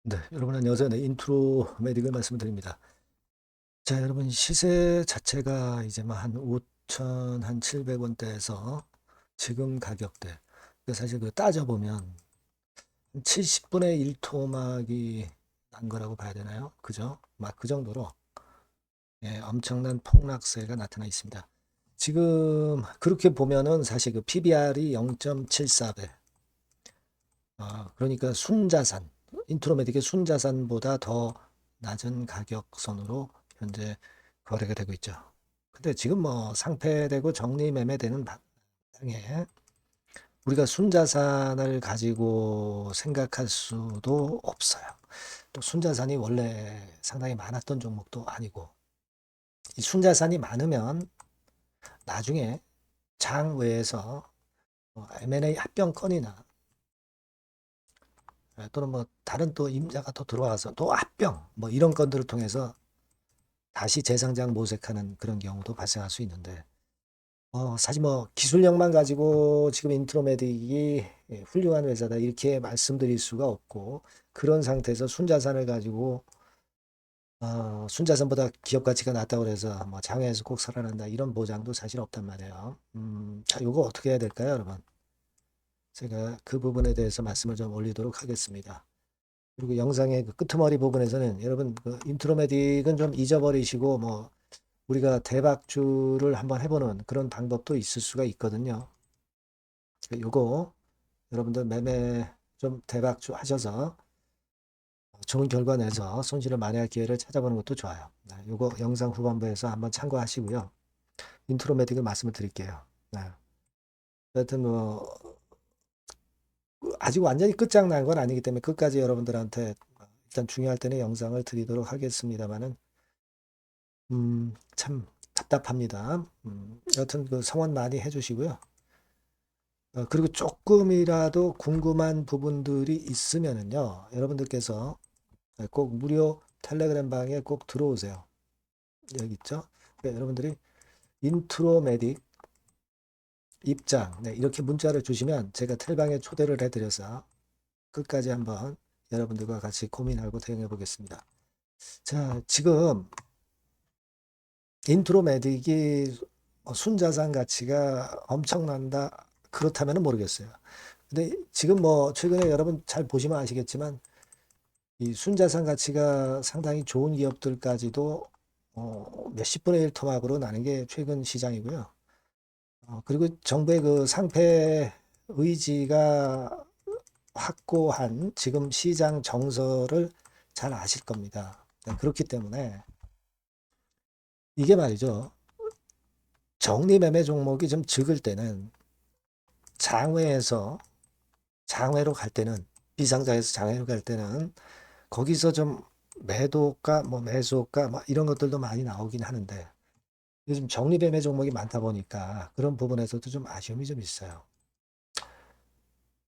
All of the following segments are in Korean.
네, 여러분 안녕하세요. 네, 인트로 메딕을 말씀드립니다. 자, 여러분 시세 자체가 이제 한 5천 한 700원대에서 지금 가격대. 사실 그 따져보면 70분의 1 토막이 난 거라고 봐야 되나요? 그죠? 막 그 정도로 예, 엄청난 폭락세가 나타나 있습니다. 지금 그렇게 보면은 사실 그 PBR이 0.74배. 그러니까 순자산, 인트로메딕의 순자산보다 더 낮은 가격선으로 현재 거래가 되고 있죠. 근데 지금 뭐 상패되고 정리 매매되는 방에 우리가 순자산을 가지고 생각할 수도 없어요. 또 순자산이 원래 상당히 많았던 종목도 아니고, 이 순자산이 많으면 나중에 장 외에서 M&A 합병 건이나 또는 뭐 다른 또 임자가 또 들어와서 또 합병 뭐 이런 건들을 통해서 다시 재상장 모색하는 그런 경우도 발생할 수 있는데 사실 뭐 기술력만 가지고 지금 인트로메딕이 훌륭한 회사다 이렇게 말씀드릴 수가 없고, 그런 상태에서 순자산을 가지고 순자산보다 기업 가치가 낮다고 해서 뭐 장외에서 꼭 살아난다 이런 보장도 사실 없단 말이에요. 자, 요거 어떻게 해야 될까요, 여러분? 제가 그 부분에 대해서 말씀을 좀 올리도록 하겠습니다. 그리고 영상의 그 끄트머리 부분에서는 여러분 그 인트로메딕은 좀 잊어버리시고 뭐 우리가 대박주를 한번 해보는 그런 방법도 있을 수가 있거든요. 요거 여러분들 매매 좀 대박주 하셔서 좋은 결과 내서 손실을 만회할 기회를 찾아보는 것도 좋아요. 네, 요거 영상 후반부에서 한번 참고하시고요. 인트로메딕을 말씀을 드릴게요. 네. 하여튼 뭐 아직 완전히 끝장난 건 아니기 때문에 끝까지 여러분들한테 일단 중요할 때는 영상을 드리도록 하겠습니다만은 참 답답합니다. 여튼 그 성원 많이 해주시고요. 그리고 조금이라도 궁금한 부분들이 있으면은요, 여러분들께서 꼭 무료 텔레그램 방에 꼭 들어오세요. 여기 있죠? 여러분들이 인트로메딕 입장, 네, 이렇게 문자를 주시면 제가 텔방에 초대를 해드려서 끝까지 한번 여러분들과 같이 고민하고 대응해 보겠습니다. 자, 지금 인트로메딕이 순자산 가치가 엄청난다. 그렇다면 모르겠어요. 근데 지금 뭐 최근에 여러분 잘 보시면 아시겠지만 이 순자산 가치가 상당히 좋은 기업들까지도 몇십 분의 1 토막으로 나는 게 최근 시장이고요. 그리고 정부의 그 상패 의지가 확고한 지금 시장 정서를 잘 아실 겁니다. 네, 그렇기 때문에 이게 말이죠. 정리매매 종목이 좀 적을 때는 장외에서 장외로 갈 때는 비상장에서 장외로 갈 때는 거기서 좀 매도가 뭐 매수가 뭐 이런 것들도 많이 나오긴 하는데 요즘 적립매매 종목이 많다 보니까 그런 부분에서도 좀 아쉬움이 좀 있어요.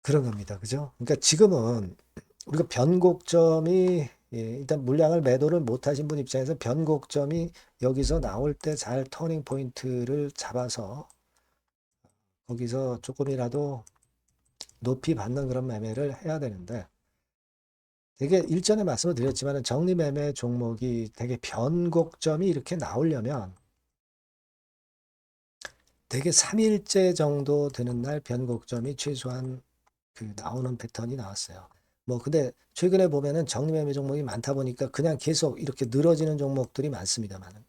그런 겁니다. 그죠? 그러니까 지금은 우리가 변곡점이 일단 물량을 매도를 못 하신 분 입장에서 변곡점이 여기서 나올 때 잘 터닝 포인트를 잡아서 거기서 조금이라도 높이 받는 그런 매매를 해야 되는데, 되게 일전에 말씀을 드렸지만 정리매매 종목이 되게 변곡점이 이렇게 나오려면 되게 3일째 정도 되는 날 변곡점이 최소한 그 나오는 패턴이 나왔어요. 뭐 근데 최근에 보면은 정리매매 종목이 많다 보니까 그냥 계속 이렇게 늘어지는 종목들이 많습니다만,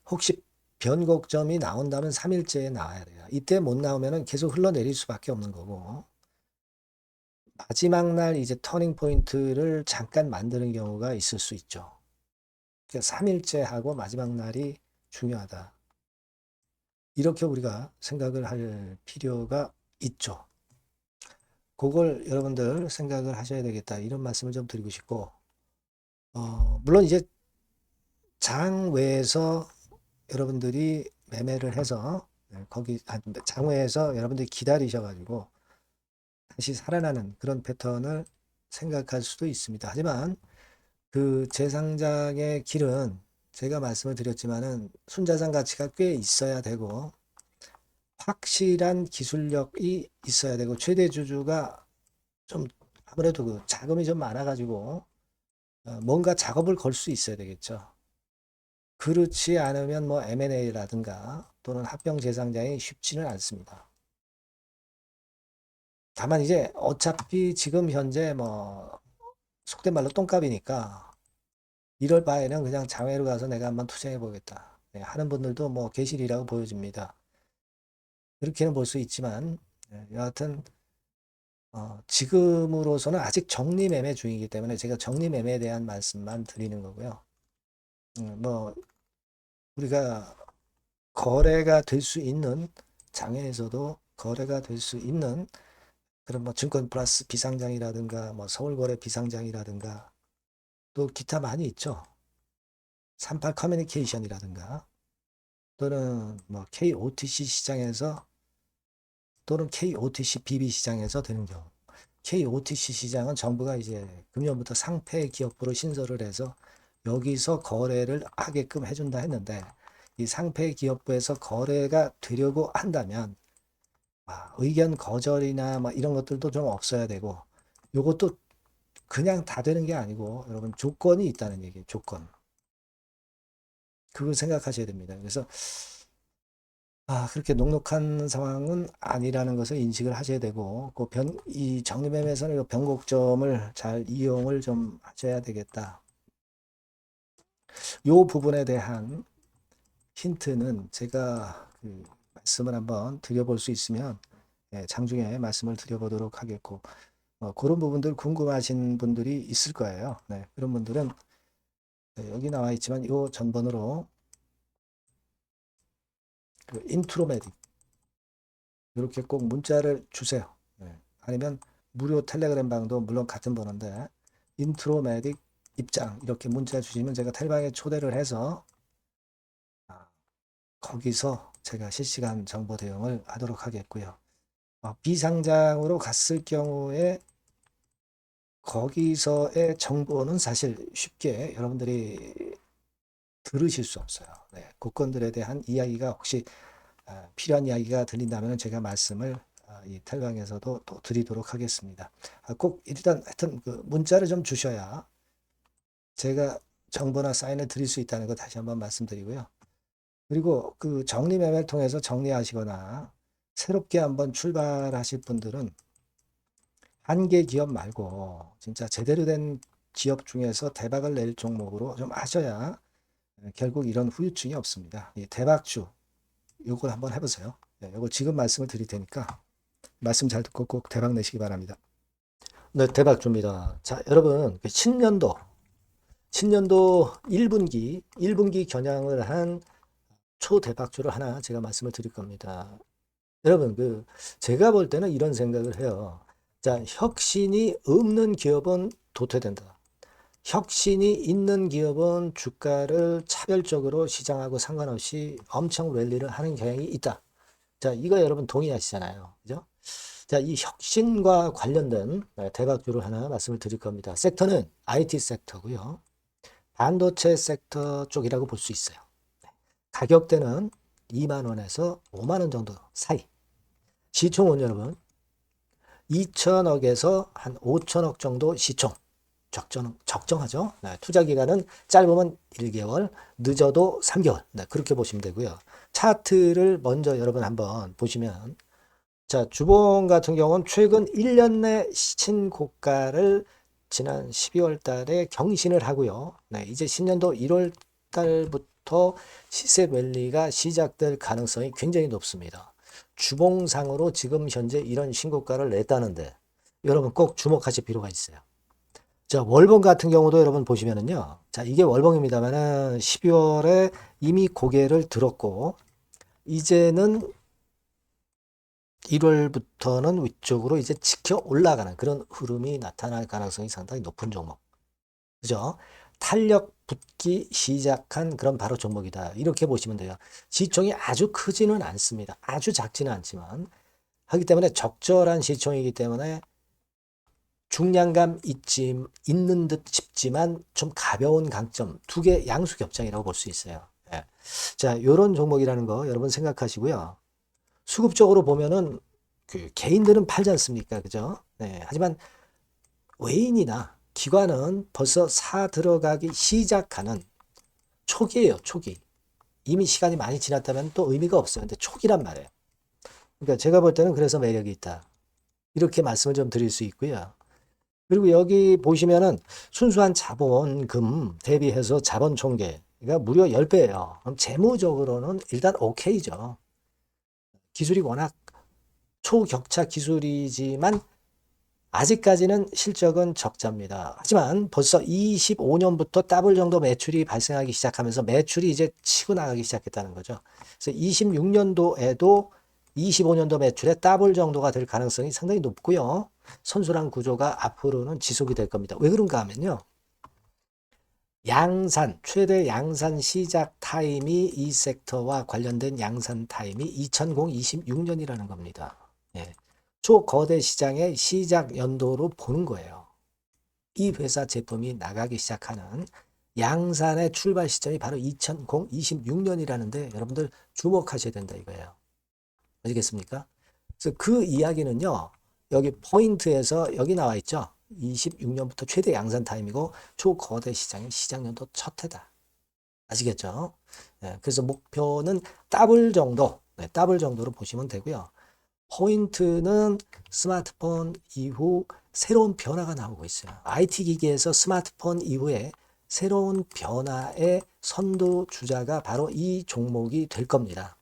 혹시 변곡점이 나온다면 3일째에 나와야 돼요. 이때 못 나오면은 계속 흘러내릴 수밖에 없는 거고, 마지막 날 이제 터닝 포인트를 잠깐 만드는 경우가 있을 수 있죠. 그러니까 3일째 하고 마지막 날이 중요하다. 이렇게 우리가 생각을 할 필요가 있죠. 그걸 여러분들 생각을 하셔야 되겠다. 이런 말씀을 좀 드리고 싶고, 물론 이제 장외에서 여러분들이 매매를 해서 거기 장외에서 여러분들이 기다리셔가지고 다시 살아나는 그런 패턴을 생각할 수도 있습니다. 하지만 그 재상장의 길은 제가 말씀을 드렸지만은 순자산 가치가 꽤 있어야 되고 확실한 기술력이 있어야 되고 최대 주주가 좀 아무래도 그 자금이 좀 많아가지고 뭔가 작업을 걸 수 있어야 되겠죠. 그렇지 않으면 뭐 M&A라든가 또는 합병 재상장이 쉽지는 않습니다. 다만 이제 어차피 지금 현재 뭐 속된 말로 똥값이니까 이럴 바에는 그냥 장외로 가서 내가 한번 투자해 보겠다. 네, 하는 분들도 뭐 계실이라고 보여집니다. 그렇게는 볼 수 있지만 여하튼 지금으로서는 아직 적리매매 중이기 때문에 제가 적리매매에 대한 말씀만 드리는 거고요. 뭐 우리가 거래가 될 수 있는 장외에서도 거래가 될 수 있는 그런 뭐 증권 플러스 비상장이라든가 뭐 서울거래 비상장이라든가 또 기타 많이 있죠. 38 커뮤니케이션이라든가 또는 뭐 KOTC 시장에서 또는 KOTC BB 시장에서 되는 경우. KOTC 시장은 정부가 이제 금년부터 상폐 기업부로 신설을 해서 여기서 거래를 하게끔 해준다 했는데 이 상폐 기업부에서 거래가 되려고 한다면 의견 거절이나 뭐 이런 것들도 좀 없어야 되고 요것도 그냥 다 되는 게 아니고 여러분 조건이 있다는 얘기예요. 조건. 그걸 생각하셔야 됩니다. 그래서 그렇게 녹록한 상황은 아니라는 것을 인식을 하셔야 되고, 이 적립매매에서는 변곡점을 잘 이용을 좀 하셔야 되겠다. 요 부분에 대한 힌트는 제가 그 말씀을 한번 드려볼 수 있으면 장중에 말씀을 드려보도록 하겠고, 그런 부분들 궁금하신 분들이 있을 거예요. 네, 그런 분들은 여기 나와 있지만 요 전번으로 그 인트로메딕 이렇게 꼭 문자를 주세요. 네. 아니면 무료 텔레그램 방도 물론 같은 번호인데 인트로메딕 입장 이렇게 문자 주시면 제가 텔방에 초대를 해서 거기서 제가 실시간 정보 대응을 하도록 하겠고요. 비상장으로 갔을 경우에 거기서의 정보는 사실 쉽게 여러분들이 들으실 수 없어요. 네. 그 건들에 대한 이야기가 혹시 필요한 이야기가 들린다면 제가 말씀을 이 텔방에서도 또 드리도록 하겠습니다. 꼭 일단 하여튼 그 문자를 좀 주셔야 제가 정보나 사인을 드릴 수 있다는 거 다시 한번 말씀드리고요. 그리고 그 정리매매를 통해서 정리하시거나 새롭게 한번 출발하실 분들은 한 개 기업 말고 진짜 제대로 된 기업 중에서 대박을 낼 종목으로 좀 하셔야 결국 이런 후유증이 없습니다. 이 대박주 요걸 한번 해보세요. 요걸 지금 말씀을 드릴 테니까 말씀 잘 듣고 꼭 대박 내시기 바랍니다. 네, 대박주입니다. 자, 여러분, 신년도 1분기 겨냥을 한 초대박주를 하나 제가 말씀을 드릴 겁니다. 여러분, 제가 볼 때는 이런 생각을 해요. 자, 혁신이 없는 기업은 도태된다. 혁신이 있는 기업은 주가를 차별적으로 시장하고 상관없이 엄청 랠리를 하는 경향이 있다. 자, 이거 여러분 동의하시잖아요. 그죠? 자, 이 혁신과 관련된 대박주를 하나 말씀을 드릴 겁니다. 섹터는 IT 섹터고요. 반도체 섹터 쪽이라고 볼 수 있어요. 가격대는 2만 원에서 5만 원 정도 사이. 시총은 여러분 2천억에서 한 5천억 정도 시총. 적정하죠. 네, 투자 기간은 짧으면 1개월, 늦어도 3개월. 네, 그렇게 보시면 되고요. 차트를 먼저 여러분 한번 보시면 자, 주봉 같은 경우는 최근 1년 내 신고가를 지난 12월 달에 경신을 하고요. 네, 이제 신년도 1월 달부터 시세 랠리가 시작될 가능성이 굉장히 높습니다. 주봉상으로 지금 현재 이런 신고가를 냈다는데 여러분 꼭 주목하실 필요가 있어요. 자, 월봉 같은 경우도 여러분 보시면은요. 자, 이게 월봉입니다만은 12월에 이미 고개를 들었고 이제는 1월부터는 위쪽으로 이제 지켜 올라가는 그런 흐름이 나타날 가능성이 상당히 높은 종목. 그죠? 탄력 붙기 시작한 그런 바로 종목이다. 이렇게 보시면 돼요. 시총이 아주 크지는 않습니다. 아주 작지는 않지만 하기 때문에 적절한 시총이기 때문에 중량감 있는 듯 싶지만 좀 가벼운 강점 두 개 양수 겹장이라고 볼 수 있어요. 예. 자, 이런 종목이라는 거 여러분 생각하시고요. 수급적으로 보면은 개인들은 팔지 않습니까? 그죠? 네. 하지만 외인이나 기관은 벌써 사 들어가기 시작하는 초기예요, 초기. 이미 시간이 많이 지났다면 또 의미가 없어요. 근데 초기란 말이에요. 그러니까 제가 볼 때는 그래서 매력이 있다. 이렇게 말씀을 좀 드릴 수 있고요. 그리고 여기 보시면은 순수한 자본금 대비해서 자본 총계가 무려 10배예요. 그럼 재무적으로는 일단 오케이죠. 기술이 워낙 초격차 기술이지만 아직까지는 실적은 적자입니다. 하지만 벌써 25년부터 더블 정도 매출이 발생하기 시작하면서 매출이 이제 치고 나가기 시작했다는 거죠. 그래서 26년도에도 25년도 매출의 더블 정도가 될 가능성이 상당히 높고요. 선순환 구조가 앞으로는 지속이 될 겁니다. 왜 그런가 하면요. 양산, 최대 양산 시작 타임이 이 섹터와 관련된 양산 타임이 2026년이라는 겁니다. 예. 초거대 시장의 시작 연도로 보는 거예요. 이 회사 제품이 나가기 시작하는 양산의 출발 시점이 바로 2026년이라는데 여러분들 주목하셔야 된다 이거예요. 아시겠습니까? 그래서 그 이야기는요. 여기 포인트에서 여기 나와 있죠. 26년부터 최대 양산 타임이고 초거대 시장의 시작 연도 첫 해다. 아시겠죠? 네, 그래서 목표는 더블 정도, 네, 더블 정도로 보시면 되고요. 포인트는 스마트폰 이후 새로운 변화가 나오고 있어요. IT 기기에서 스마트폰 이후에 새로운 변화의 선두주자가 바로 이 종목이 될 겁니다.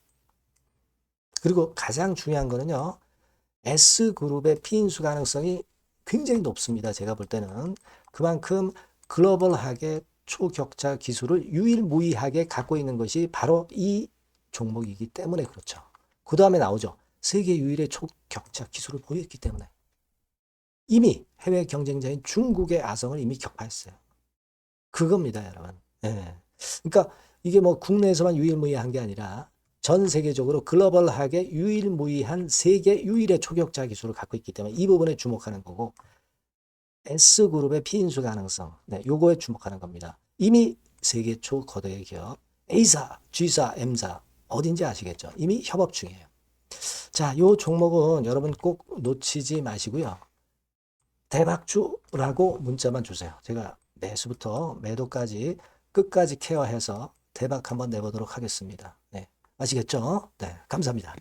그리고 가장 중요한 거는요. S그룹의 피인수 가능성이 굉장히 높습니다. 제가 볼 때는. 그만큼 글로벌하게 초격차 기술을 유일무이하게 갖고 있는 것이 바로 이 종목이기 때문에 그렇죠. 그 다음에 나오죠. 세계 유일의 초격차 기술을 보였기 때문에. 이미 해외 경쟁자인 중국의 아성을 이미 격파했어요. 그겁니다, 여러분. 예. 그러니까 이게 뭐 국내에서만 유일무이한 게 아니라 전 세계적으로 글로벌하게 유일무이한 세계 유일의 초격차 기술을 갖고 있기 때문에 이 부분에 주목하는 거고 S그룹의 피인수 가능성, 네, 요거에 주목하는 겁니다. 이미 세계 초거대 기업 A사, G사, M사 어딘지 아시겠죠? 이미 협업 중이에요. 자, 요 종목은 여러분 꼭 놓치지 마시고요. 대박주라고 문자만 주세요. 제가 매수부터 매도까지 끝까지 케어해서 대박 한번 내보도록 하겠습니다. 네, 아시겠죠? 네, 감사합니다.